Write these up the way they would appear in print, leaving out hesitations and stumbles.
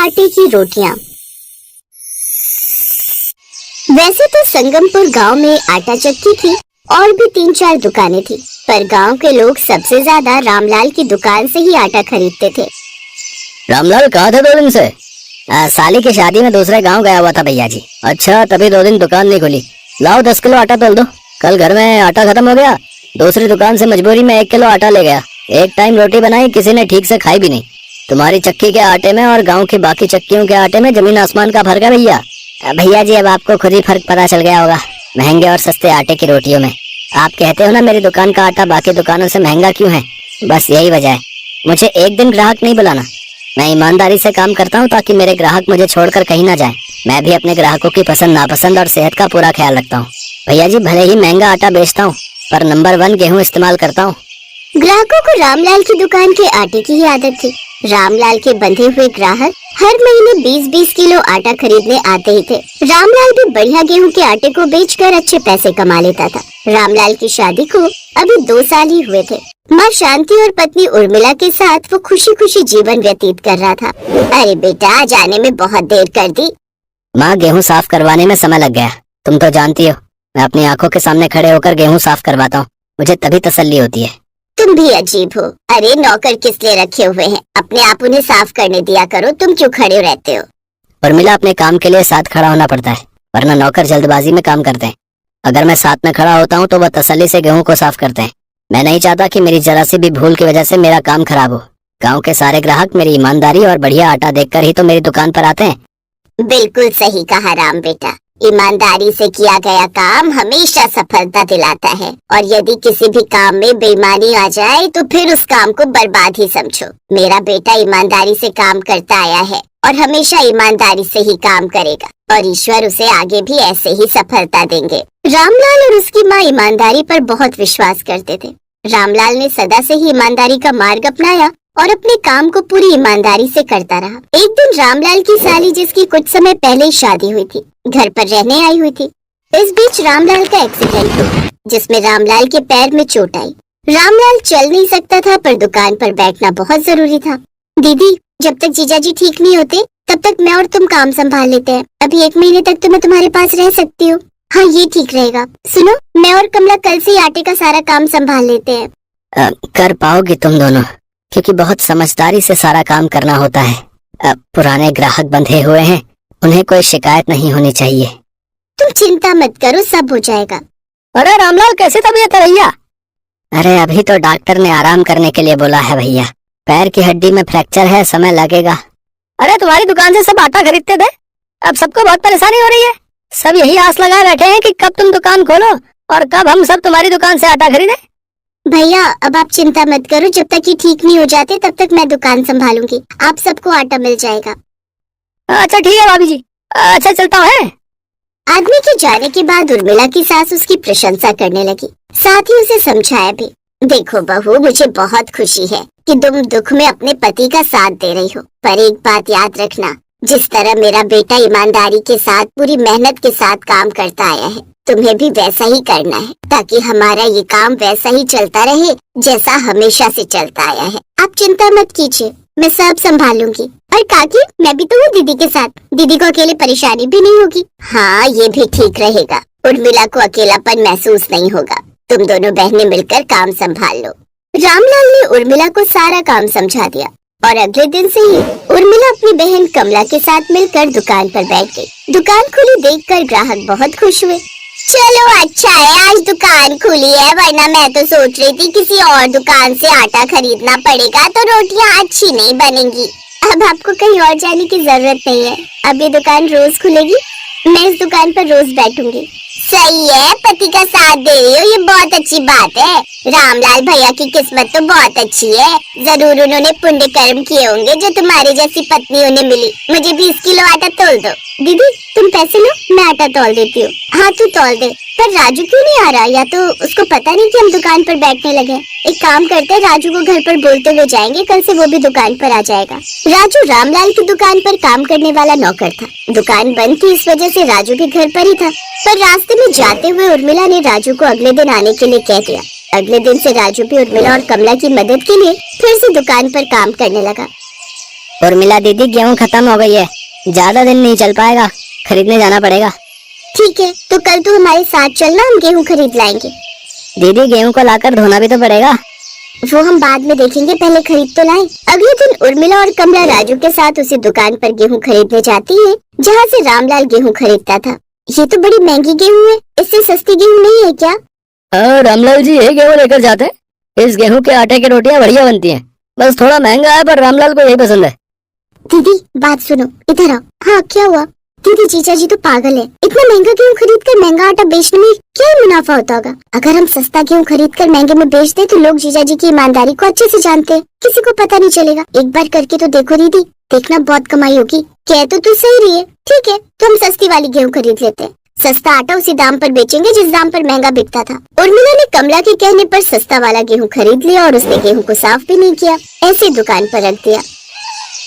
आटे की रोटियां। वैसे तो संगमपुर गांव में आटा चक्की थी और भी 3-4 दुकानें थी, पर गांव के लोग सबसे ज्यादा रामलाल की दुकान से ही आटा खरीदते थे। रामलाल कहाँ थे 2 दिन से? साली की शादी में दूसरे गांव गया हुआ था भैया जी। अच्छा, तभी 2 दिन दुकान नहीं खुली। लाओ 10 किलो आटा तोल दो। कल घर में आटा खत्म हो गया, दूसरी दुकान से मजबूरी में 1 किलो आटा ले गया। एक टाइम रोटी बनाई, किसी ने ठीक से खाई भी नहीं। तुम्हारी चक्की के आटे में और गांव की बाकी चक्कियों के आटे में जमीन आसमान का फर्क है भैया। भैया जी, अब आपको खुद ही फर्क पता चल गया होगा महंगे और सस्ते आटे की रोटियों में। आप कहते हो ना मेरी दुकान का आटा बाकी दुकानों से महंगा क्यों है, बस यही वजह है। मुझे एक दिन ग्राहक नहीं बुलाना। मैं ईमानदारी से काम करता हूँ ताकि मेरे ग्राहक मुझे छोड़कर कहीं ना जाए। मैं भी अपने ग्राहकों की पसंद नापसंद और सेहत का पूरा ख्याल रखता हूँ। भैया जी, भले ही महंगा आटा बेचता हूँ पर नंबर 1 गेहूँ इस्तेमाल करता हूँ। ग्राहकों को रामलाल की दुकान के आटे की ही आदत थी। रामलाल के बंधे हुए ग्राहक हर महीने 20-20 किलो आटा खरीदने आते ही थे। रामलाल भी बढ़िया गेहूं के आटे को बेचकर अच्छे पैसे कमा लेता था। रामलाल की शादी को अभी 2 साल ही हुए थे। माँ शांति और पत्नी उर्मिला के साथ वो खुशी खुशी जीवन व्यतीत कर रहा था। अरे बेटा, जाने में बहुत देर कर दी। माँ, गेहूँ साफ करवाने में समय लग गया। तुम तो जानती हो मैं अपनी आंखों के सामने खड़े होकर गेहूँ साफ करवाता हूँ, मुझे तभी तसल्ली होती है। तुम भी अजीब हो। अरे नौकर किस लिए रखे हुए हैं, अपने आप उन्हें साफ करने दिया करो, तुम क्यों खड़े रहते हो? उर्मिला, अपने काम के लिए साथ खड़ा होना पड़ता है, वरना नौकर जल्दबाजी में काम करते हैं। अगर मैं साथ में खड़ा होता हूँ तो वह तसल्ली से गेहूं को साफ करते हैं। मैं नहीं चाहता कि मेरी जरा सी भी भूल की वजह से मेरा काम खराब हो। गाँव के सारे ग्राहक मेरी ईमानदारी और बढ़िया आटा देखकर ही तो मेरी दुकान पर आते हैं। बिल्कुल सही कहा राम बेटा, ईमानदारी से किया गया काम हमेशा सफलता दिलाता है, और यदि किसी भी काम में बेईमानी आ जाए तो फिर उस काम को बर्बाद ही समझो। मेरा बेटा ईमानदारी से काम करता आया है और हमेशा ईमानदारी से ही काम करेगा, और ईश्वर उसे आगे भी ऐसे ही सफलता देंगे। रामलाल और उसकी माँ ईमानदारी पर बहुत विश्वास करते थे। रामलाल ने सदा से ही ईमानदारी का मार्ग अपनाया और अपने काम को पूरी ईमानदारी से करता रहा। एक दिन रामलाल की साली, जिसकी कुछ समय पहले ही शादी हुई थी, घर पर रहने आई हुई थी। इस बीच रामलाल का एक्सीडेंट हुआ, जिसमें रामलाल के पैर में चोट आई। रामलाल चल नहीं सकता था, पर दुकान पर बैठना बहुत जरूरी था। दीदी, जब तक जीजाजी ठीक नहीं होते तब तक मैं और तुम काम संभाल लेते हैं। अभी 1 महीने तक तो मैं तुम्हारे पास रह सकती हूँ। हाँ, ये ठीक रहेगा। सुनो, मैं और कमला कल से ही आटे का सारा काम संभाल लेते हैं। कर पाओगी तुम दोनों, क्योंकि बहुत समझदारी से सारा काम करना होता है। पुराने ग्राहक बंधे हुए हैं, उन्हें कोई शिकायत नहीं होनी चाहिए। तुम चिंता मत करो, सब हो जाएगा। अरे रामलाल, कैसी तबीयत है भैया? अरे अभी तो डॉक्टर ने आराम करने के लिए बोला है भैया, पैर की हड्डी में फ्रैक्चर है, समय लगेगा। अरे तुम्हारी दुकान से सब आटा खरीदते थे, अब सबको बहुत परेशानी हो रही है। सब यही आस लगाए बैठे हैं कि कब तुम दुकान खोलो और कब हम सब तुम्हारी दुकान से आटा खरीदें। भैया, अब आप चिंता मत करो, जब तक ये ठीक नहीं हो जाते तब तक मैं दुकान संभालूंगी, आप सबको आटा मिल जाएगा। अच्छा ठीक है भाभी जी, अच्छा चलता है। आदमी के जाने के बाद उर्मिला की सास उसकी प्रशंसा करने लगी, साथ ही उसे समझाया भी। देखो बहू, मुझे बहुत खुशी है कि तुम दुख में अपने पति का साथ दे रही हो, पर एक बात याद रखना, जिस तरह मेरा बेटा ईमानदारी के साथ पूरी मेहनत के साथ काम करता आया है, तुम्हें भी वैसा ही करना है, ताकि हमारा ये काम वैसा ही चलता रहे जैसा हमेशा से चलता आया है। आप चिंता मत कीजिए, मैं सब संभालूंगी। और काकी, मैं भी तो हूँ दीदी के साथ, दीदी को अकेले परेशानी भी नहीं होगी। हाँ, ये भी ठीक रहेगा, उर्मिला को अकेलापन महसूस नहीं होगा। तुम दोनों बहनें मिलकर काम संभाल लो। रामलाल ने उर्मिला को सारा काम समझा दिया, और अगले दिन से ही उर्मिला अपनी बहन कमला के साथ मिलकर दुकान पर बैठ गई। दुकान खुली देखकर ग्राहक बहुत खुश हुए। चलो अच्छा है आज दुकान खुली है, वरना मैं तो सोच रही थी किसी और दुकान से आटा खरीदना पड़ेगा तो रोटियां अच्छी नहीं बनेंगी। अब आपको कहीं और जाने की जरूरत नहीं है, अब ये दुकान रोज खुलेगी, मैं इस दुकान पर रोज बैठूंगी। सही है, पति का साथ दे रही हो, ये बहुत अच्छी बात है। रामलाल भैया की किस्मत तो बहुत अच्छी है, जरूर उन्होंने पुण्य कर्म किए होंगे जो तुम्हारी जैसी पत्नी उन्हें मिली। मुझे 20 किलो आटा तोल दो। दीदी, तुम पैसे लो, मैं आटा तौल देती हूँ। हाँ, तू तौल दे। पर राजू क्यों नहीं आ रहा? या तो उसको पता नहीं कि हम दुकान पर बैठने लगे। एक काम करते हैं, राजू को घर पर बोलते हुए जाएंगे, कल से वो भी दुकान पर आ जाएगा। राजू रामलाल की दुकान पर काम करने वाला नौकर था। दुकान बंद थी, इस वजह से राजू भी घर पर ही था। पर रास्ते में जाते हुए उर्मिला ने राजू को अगले दिन आने के लिए कह दिया। अगले दिन से राजू भी उर्मिला और कमला की मदद के लिए फिर से दुकान पर काम करने लगा। उर्मिला दीदी गेहूं खत्म हो गई है, ज्यादा दिन नहीं चल पाएगा, खरीदने जाना पड़ेगा। ठीक है, तो कल तू हमारे साथ चलना, हम गेहूं खरीद लाएंगे। दीदी गेहूं को लाकर धोना भी तो पड़ेगा। वो हम बाद में देखेंगे, पहले खरीद तो लाएं। अगले दिन उर्मिला और कमला राजू के साथ उसी दुकान पर गेहूं खरीदने जाती है जहाँ से रामलाल गेहूं खरीदता था। ये तो बड़ी महंगी गेहूं है, इससे सस्ती गेहूं नहीं है क्या? रामलाल जी यही गेहूं लेकर जाते हैं। इस गेहूं के आटे की रोटियां बढ़िया बनती हैं, बस थोड़ा महंगा है पर रामलाल को यही पसंद है। दीदी बात सुनो, इधर आओ। हाँ क्या हुआ? दीदी जीजा जी तो पागल है, इतना महंगा गेहूं खरीद कर महंगा आटा बेचने में क्या मुनाफा होता होगा? अगर हम सस्ता गेहूं खरीद कर महंगे में बेच दे तो लोग जीजा जी की ईमानदारी को अच्छे से जानते हैं, किसी को पता नहीं चलेगा। एक बार करके तो देखो दीदी, देखना बहुत कमाई होगी। कह तो तू सही रही है, ठीक है तो हम सस्ती वाली गेहूं खरीद लेते हैं। सस्ता आटा उसी दाम पर बेचेंगे जिस दाम पर महंगा बिकता था। उर्मिला ने कमला के कहने पर सस्ता वाला गेहूं खरीद लिया और उसने गेहूं को साफ भी नहीं किया, ऐसे दुकान पर रख दिया।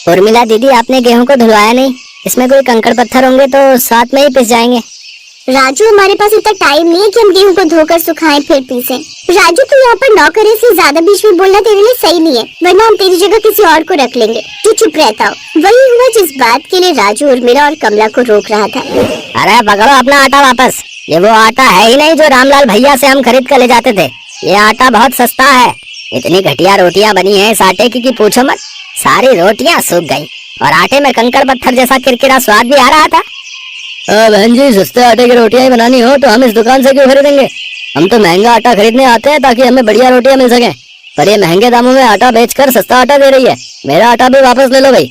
उर्मिला दीदी आपने गेहूं को धुलवाया नहीं, इसमें कोई कंकड़ पत्थर होंगे तो साथ में ही पिस जाएंगे। राजू हमारे पास इतना टाइम नहीं है कि हम गेहूं को धोकर सुखाएं फिर पीसें। राजू तू यहाँ पर नौकर है, इसलिए ज्यादा बीच में बोलना तेरे लिए सही नहीं है, वरना हम तेरी जगह किसी और को रख लेंगे। तू चुप रहता हो। वही हुआ जिस बात के लिए राजू उर्मिला और कमला को रोक रहा था। अरे पकड़ो अपना आटा वापस, ये वो आटा है ही नहीं जो रामलाल भैया से हम खरीद कर ले जाते थे। ये आटा बहुत सस्ता है, इतनी घटिया रोटियां बनी है इस आटे की पूछो मत। सारी रोटियां सूख गई और आटे में कंकड़ पत्थर जैसा किरकिरा स्वाद भी आ रहा था। बहन जी सस्ते आटे की रोटियां ही बनानी हो तो हम इस दुकान से क्यों खरीदेंगे? हम तो महंगा आटा खरीदने आते हैं ताकि हमें बढ़िया रोटियां मिल सके, पर ये महंगे दामों में आटा बेचकर सस्ता आटा दे रही है। मेरा आटा भी वापस ले लो भाई।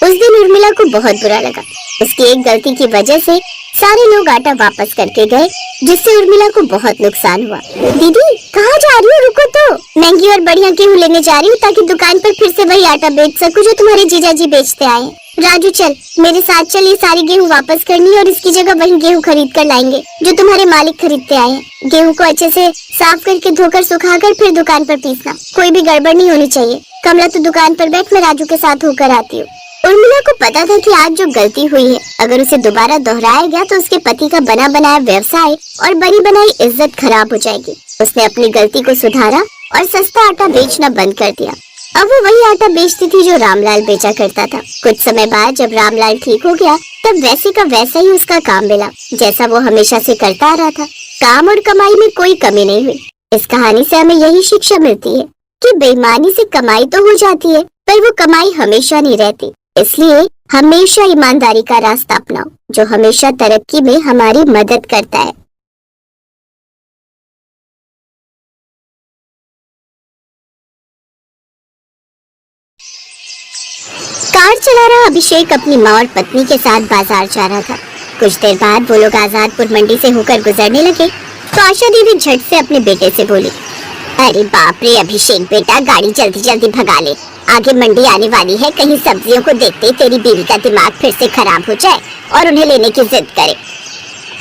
उस दिन उर्मिला को बहुत बुरा लगा। उसकी एक गलती की वजह से सारे लोग आटा वापस करके गए, जिससे उर्मिला को बहुत नुकसान हुआ। दीदी कहाँ जा रही हो? रुको तो, महंगी और बढ़िया गेहूं लेने जा रही हूँ ताकि दुकान पर फिर से वही आटा बेच सकूं जो तुम्हारे जीजा जी बेचते आए हैं। राजू चल मेरे साथ चल, ये सारी गेहूं वापस करनी और इसकी जगह वही गेहूं खरीद कर लाएंगे जो तुम्हारे मालिक खरीदते आए हैं। गेहूं को अच्छे से साफ करके धोकर सुखाकर फिर दुकान पर पीसना, कोई भी गड़बड़ नहीं होनी चाहिए। कमला तो दुकान पर बैठ, मैं राजू के साथ होकर आती हूँ। उर्मिला को पता था कि आज जो गलती हुई है अगर उसे दोबारा दोहराया गया तो उसके पति का बना बनाया व्यवसाय और बनी बनाई इज्जत खराब हो जाएगी। उसने अपनी गलती को सुधारा और सस्ता आटा बेचना बंद कर दिया। अब वो वही आटा बेचती थी जो रामलाल बेचा करता था। कुछ समय बाद जब रामलाल ठीक हो गया तब वैसे का वैसा ही उसका काम मिला जैसा वो हमेशा से करता आ रहा था। काम और कमाई में कोई कमी नहीं हुई। इस कहानी से हमें यही शिक्षा मिलती है कि बेईमानी से कमाई तो हो जाती है पर वो कमाई हमेशा नहीं रहती। इसलिए हमेशा ईमानदारी का रास्ता अपनाओ जो हमेशा तरक्की में हमारी मदद करता है। कार चला रहा अभिषेक अपनी माँ और पत्नी के साथ बाजार जा रहा था। कुछ देर बाद वो लोग आजादपुर मंडी से होकर गुजरने लगे तो आशा दीदी झट से अपने बेटे से बोली, अरे बाप रे अभिषेक बेटा, गाड़ी जल्दी जल्दी भगा ले, आगे मंडी आने वाली है, कहीं सब्जियों को देखते ही तेरी बीवी का दिमाग फिर से खराब हो जाए और उन्हें लेने की जिद करे।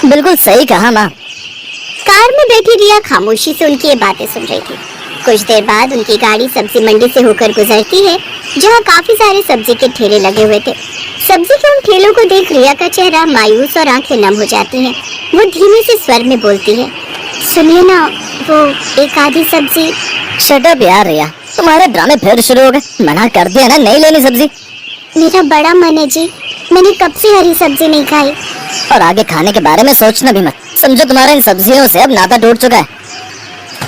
बिल्कुल सही कहा माँ। कार में बैठी रिया खामोशी से उनकी ये बातें सुन रही थी। कुछ देर बाद उनकी गाड़ी सब्जी मंडी से होकर गुजरती है जहाँ काफी सारे सब्जी के ठेले लगे हुए थे। सब्जी के उन ठेलों को देख रिया का चेहरा मायूस और आंखें नम हो जाती हैं। वो धीमे से स्वर में बोलती है, सुनिए ना, वो एक आधी सब्जी। शट अप यार रिया, तुम्हारे ड्रामे फिर शुरू हो गए। मना कर दिया ना नहीं लेनी सब्जी। मेरा बड़ा मन है जी, मैंने कब से हरी सब्जी नहीं खाई। और आगे खाने के बारे में सोचना भी मत, समझो तुम्हारे इन सब्जियों से अब नाता टूट चुका है।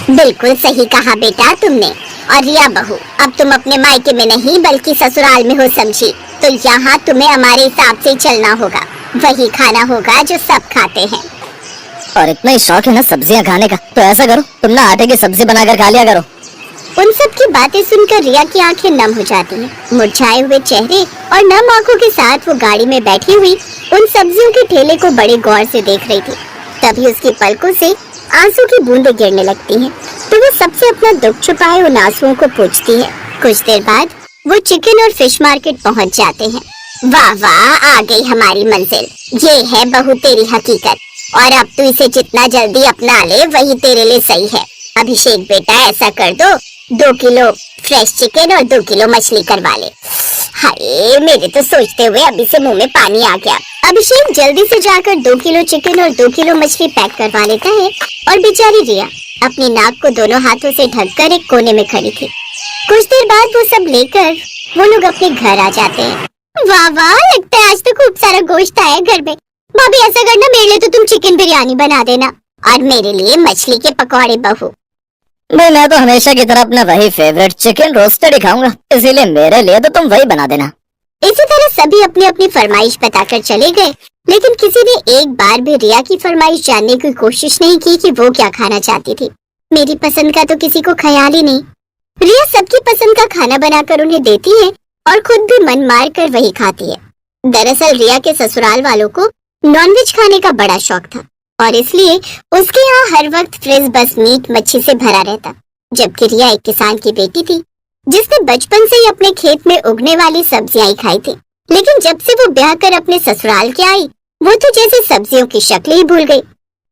बिल्कुल सही कहा बेटा तुमने। और रिया बहू, अब तुम अपने मायके में नहीं बल्कि ससुराल में हो समझी, तो यहाँ तुम्हें हमारे हिसाब से चलना होगा, वही खाना होगा जो सब खाते हैं। और इतना ही शौक है ना सब्जियां खाने का, तो ऐसा करो तुम ना आटे की सब्जी बनाकर खा लिया करो। उन सब की बातें सुनकर रिया की आंखें नम हो जाती हैं। मुरझाए हुए चेहरे और नम आंखों के साथ वो गाड़ी में बैठी हुई उन सब्जियों के ठेले को बड़े गौर से देख रही थी। तभी उसकी पलकों से आंसू की बूंदें गिरने लगती हैं, तो वो सबसे अपना दुख छुपाए उन आंसुओं को पूछती है। कुछ देर बाद वो चिकन और फिश मार्केट पहुंच जाते हैं। वाह वाह, आ गई हमारी मंजिल, ये है बहू तेरी हकीकत, और अब तू इसे जितना जल्दी अपना ले वही तेरे लिए सही है। अभिषेक बेटा ऐसा कर दो, 2 किलो फ्रेश चिकन और 2 किलो मछली करवा ले। हाय, मेरे तो सोचते हुए अभी से मुंह में पानी आ गया। अभिषेक जल्दी से जाकर 2 किलो चिकन और 2 किलो मछली पैक करवा लेता है और बेचारी रिया अपनी नाक को दोनों हाथों से ढककर एक कोने में खड़ी थी। कुछ देर बाद वो सब लेकर वो लोग अपने घर आ जाते हैं। वाह वाह, लगता है आज तो खूब सारा गोश्त आया घर में। भाभी ऐसा करना, मेरे लिए तो तुम चिकन बिरयानी बना देना और मेरे लिए मछली के पकौड़े बहू। भाई मैं तो हमेशा की तरह अपना वही फेवरेट चिकन रोस्टेड ही खाऊंगा, इसीलिए मेरे लिए तो तुम वही बना देना। इसी तरह सभी अपनी अपनी फरमाइश बताकर चले गए, लेकिन किसी ने एक बार भी रिया की फरमाइश जानने की कोशिश नहीं की कि वो क्या खाना चाहती थी। मेरी पसंद का तो किसी को ख्याल ही नहीं। रिया सबकी पसंद का खाना बनाकर उन्हें देती है और खुद भी मन मार कर वही खाती है। दरअसल रिया के ससुराल वालों को नॉनवेज खाने का बड़ा शौक था और इसलिए उसके यहाँ हर वक्त फ्रिज बस मीट मच्छी से भरा रहता। जबकि रिया एक किसान की बेटी थी जिसने बचपन से ही अपने खेत में उगने वाली सब्जियां ही खाई थी, लेकिन जब से वो ब्याह कर अपने ससुराल के आई वो तो जैसे सब्जियों की शक्ल ही भूल गई।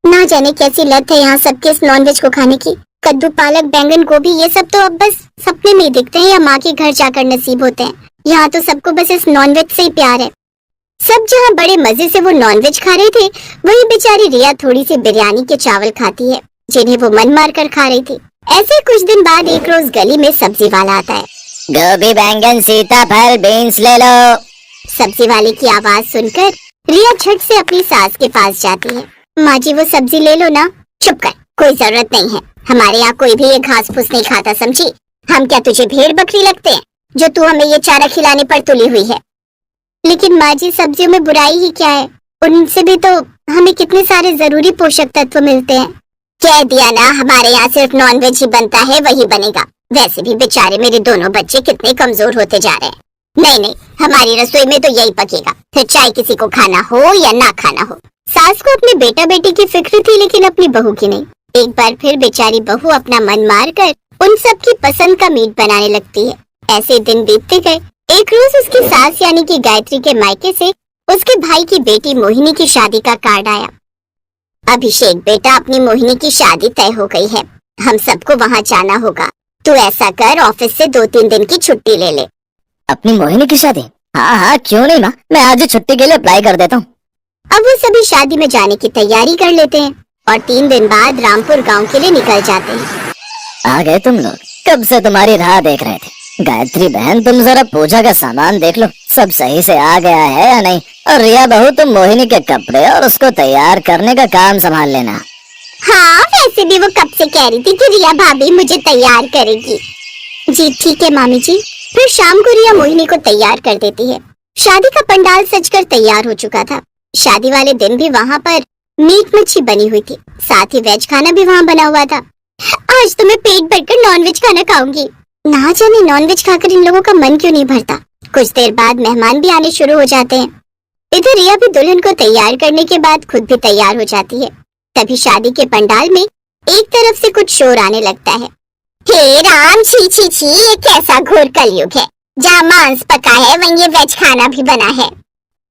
ना जाने कैसी लत है यहाँ सबके इस नॉनवेज को खाने की। कद्दू पालक बैंगन गोभी ये सब तो अब बस सपने में ही दिखते हैं या माँ के घर जाकर नसीब होते हैं। यहाँ तो सबको बस इस नॉनवेज से ही प्यार है। सब जहाँ बड़े मजे से वो नॉनवेज खा रहे थे, वही बेचारी रिया थोड़ी सी बिरयानी के चावल खाती है जिन्हें वो मन मार कर खा रही थी। ऐसे कुछ दिन बाद एक रोज गली में सब्जी वाला आता है। गोभी बैंगन सीताफल बीन्स ले लो। सब्जी वाले की आवाज सुनकर रिया झट से अपनी सास के पास जाती है। माँ जी वो सब्जी ले लो ना। चुप कर, कोई जरूरत नहीं है, हमारे यहाँ कोई भी ये घास फूस नहीं खाता, समझी? हम क्या तुझे भेड़ बकरी लगते हैं जो तू हमें ये चारा खिलाने पर तुली हुई है? लेकिन माँ जी सब्जियों में बुराई ही क्या है, उनसे भी तो हमें कितने सारे जरूरी पोषक तत्व मिलते हैं। कह दिया ना, हमारे यहाँ सिर्फ नॉनवेज ही बनता है, वही बनेगा। वैसे भी बेचारे मेरे दोनों बच्चे कितने कमजोर होते जा रहे हैं। नहीं नहीं, हमारी रसोई में तो यही पकेगा, फिर चाहे किसी को खाना हो या ना खाना हो। सास को अपने बेटा बेटी की फिक्र थी लेकिन अपनी बहू की नहीं। एक बार फिर बेचारी बहू अपना मन मार कर उन सब की पसंद का मीट बनाने लगती है। ऐसे दिन बीतते गए। एक रोज उसकी सास यानी कि गायत्री के मायके से उसके भाई की बेटी मोहिनी की शादी का कार्ड आया। अभिषेक बेटा, अपनी मोहिनी की शादी तय हो गई है, हम सबको वहाँ जाना होगा। तू ऐसा कर, ऑफिस से 2-3 दिन की छुट्टी ले ले। अपनी मोहिनी की शादी? हाँ हाँ क्यों नहीं माँ, मैं आज ही छुट्टी के लिए अप्लाई कर देता हूँ। अब वो सभी शादी में जाने की तैयारी कर लेते हैं और 3 दिन बाद रामपुर गांव के लिए निकल जाते हैं। आ गए तुम लोग, कब से तुम्हारी राह देख रहे थे। गायत्री बहन तुम जरा पूजा का सामान देख लो, सब सही से आ गया है या नहीं। और रिया बहू तुम मोहिनी के कपड़े और उसको तैयार करने का काम संभाल लेना। हाँ, वैसे भी वो कब से कह रही थी कि रिया भाभी मुझे तैयार करेगी। जी ठीक है मामी जी। फिर शाम को रिया मोहिनी को तैयार कर देती है। शादी का पंडाल सजकर तैयार हो चुका था। शादी वाले दिन भी वहाँ पर मीट मच्छी बनी हुई थी, साथ ही वेज खाना भी वहाँ बना हुआ था। आज तो मैं पेट भरकर नॉनवेज खाना खाऊंगी। ना जाने नॉनवेज खाकर इन लोगों का मन क्यों नहीं भरता। कुछ देर बाद मेहमान भी आने शुरू हो जाते हैं। इधर रिया भी दुल्हन को तैयार करने के बाद खुद भी तैयार हो जाती है। तभी शादी के पंडाल में एक तरफ से कुछ शोर आने लगता है। हे राम, छी छी छी, ये कैसा घोर कलयुग है, जहाँ मांस पका है वहीं ये वेज खाना भी बना है।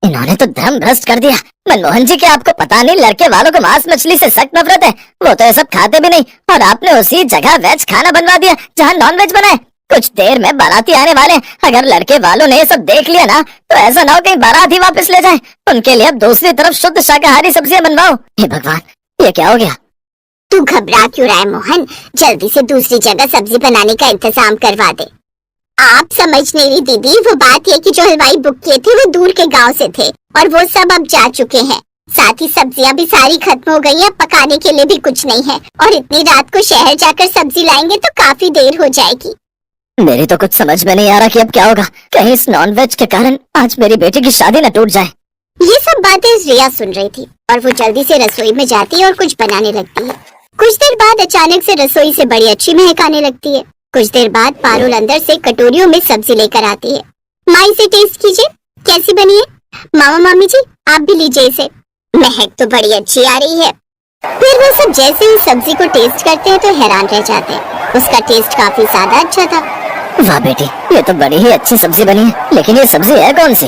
इन्होंने तो धर्म भ्रष्ट कर दिया। मनमोहन जी, क्या आपको पता नहीं लड़के वालों को मांस मछली से सख्त नफरत है? वो तो ये सब खाते भी नहीं और आपने उसी जगह वेज खाना बनवा दिया जहाँ नॉन वेज बना है। कुछ देर में बाराती आने वाले, अगर लड़के वालों ने ये सब देख लिया ना तो ऐसा ना हो कहीं बारात ही वापस ले जाए। उनके लिए अब दूसरी तरफ शुद्ध शाकाहारी सब्जियां बनवाओ। हे भगवान, ये क्या हो गया? तू घबरा क्यों रहा है मोहन, जल्दी से दूसरी जगह सब्जी बनाने का इंतजाम करवा दे। आप समझ नहीं रही दीदी, वो बात ये कि जो हलवाई बुक किए थे वो दूर के गांव से थे और वो सब अब जा चुके हैं। साथ ही सब्जियां भी सारी खत्म हो गई हैं, पकाने के लिए भी कुछ नहीं है और इतनी रात को शहर जाकर सब्जी लाएंगे तो काफी देर हो जाएगी। मेरी तो कुछ समझ में नहीं आ रहा कि अब क्या होगा। कहीं इस नॉनवेज के कारण आज मेरी बेटी की शादी न टूट जाए। ये सब बातें रिया सुन रही थी और वो जल्दी से रसोई में जाती है और कुछ बनाने लगती है। कुछ देर बाद अचानक से रसोई से बड़ी अच्छी महक आने लगती है। कुछ देर बाद पारुल अंदर से कटोरियों में सब्जी लेकर आती है। माँ इसे टेस्ट कीजिए, कैसी बनी है? मामा मामी जी आप भी लीजिए इसे, महक तो बड़ी अच्छी आ रही है। फिर वो सब जैसे ही सब्जी को टेस्ट करते हैं तो हैरान रह जाते हैं। उसका टेस्ट काफी ज्यादा अच्छा था। वाह बेटी, ये तो बड़ी ही अच्छी सब्जी बनी है, लेकिन ये सब्जी है कौन सी?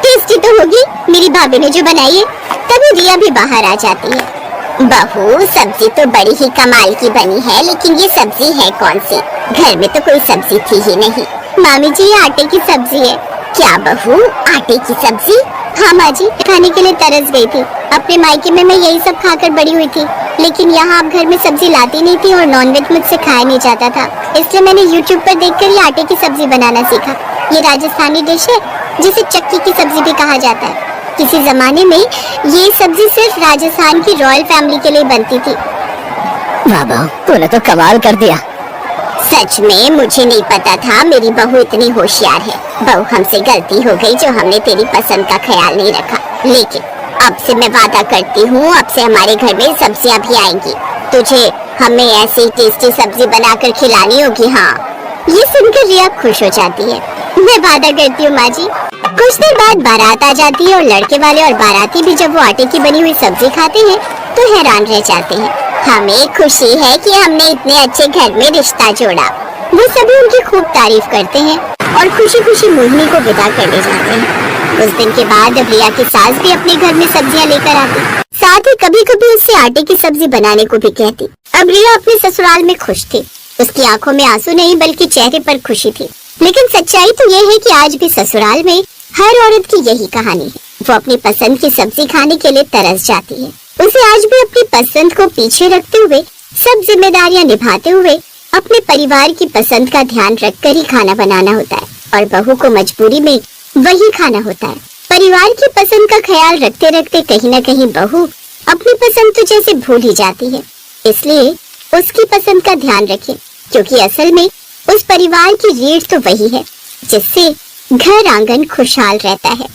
टेस्टी तो होगी, मेरी भाभी ने जो बनाई है। तभी रिया भी बाहर आ जाती है। बहू सब्जी तो बड़ी ही कमाल की बनी है, लेकिन ये सब्जी है कौन सी? घर में तो कोई सब्जी थी ही नहीं। मामी जी ये आटे की सब्जी है। क्या बहू, आटे की सब्जी? हाँ माँ जी, खाने के लिए तरस गई थी। अपने मायके में मैं यही सब खाकर बड़ी हुई थी, लेकिन यहाँ आप घर में सब्जी लाती नहीं थी और नॉनवेज मुझसे खाया नहीं जाता था, इसलिए मैंने YouTube पर देखकर ये आटे की सब्जी बनाना सीखा। ये राजस्थानी डिश है जिसे चक्की की सब्जी भी कहा जाता है। किसी जमाने में ये सब्जी सिर्फ राजस्थान की रॉयल फैमिली के लिए बनती थी। वाह बहू, तूने तो कमाल कर दिया। सच में मुझे नहीं पता था मेरी बहू इतनी होशियार है। बहू, हमसे गलती हो गई जो हमने तेरी पसंद का ख्याल नहीं रखा, लेकिन अब से मैं वादा करती हूँ, अब से हमारे घर में सब्जियाँ भी आएंगी। तुझे हमें ऐसी टेस्टी सब्जी बनाकर खिलानी होगी। हाँ, ये सुनकर रिया खुश हो जाती है। मैं वादा करती हूँ माँ जी। कुछ देर बाद बारात आ जाती है और लड़के वाले और बाराती भी जब वो आटे की बनी हुई सब्जी खाते हैं तो हैरान रह जाते हैं। हमें खुशी है कि हमने इतने अच्छे घर में रिश्ता जोड़ा। वो सभी उनकी खूब तारीफ करते हैं और खुशी खुशी मोहिनी को विदा करने जाते हैं। उस दिन के बाद अब रिया की सास भी अपने घर में सब्जियां लेकर आती, साथ ही कभी कभी उससे आटे की सब्जी बनाने को भी कहती। अब रिया अपने ससुराल में खुश थी। उसकी आंखों में आंसू नहीं बल्कि चेहरे पर खुशी थी। लेकिन सच्चाई तो ये है कि आज भी ससुराल में हर औरत की यही कहानी है। वो अपनी पसंद की सब्जी खाने के लिए तरस जाती है। उसे आज भी अपनी पसंद को पीछे रखते हुए, सब जिम्मेदारियां निभाते हुए अपने परिवार की पसंद का ध्यान रखकर ही खाना बनाना होता है और बहू को मजबूरी में वही खाना होता है। परिवार की पसंद का ख्याल रखते रखते कहीं न कहीं बहू अपनी पसंद तो जैसे भूल ही जाती है। इसलिए उसकी पसंद का ध्यान रखें, क्योंकि असल में उस परिवार की रीढ़ तो वही है जिससे घर आंगन खुशहाल रहता है।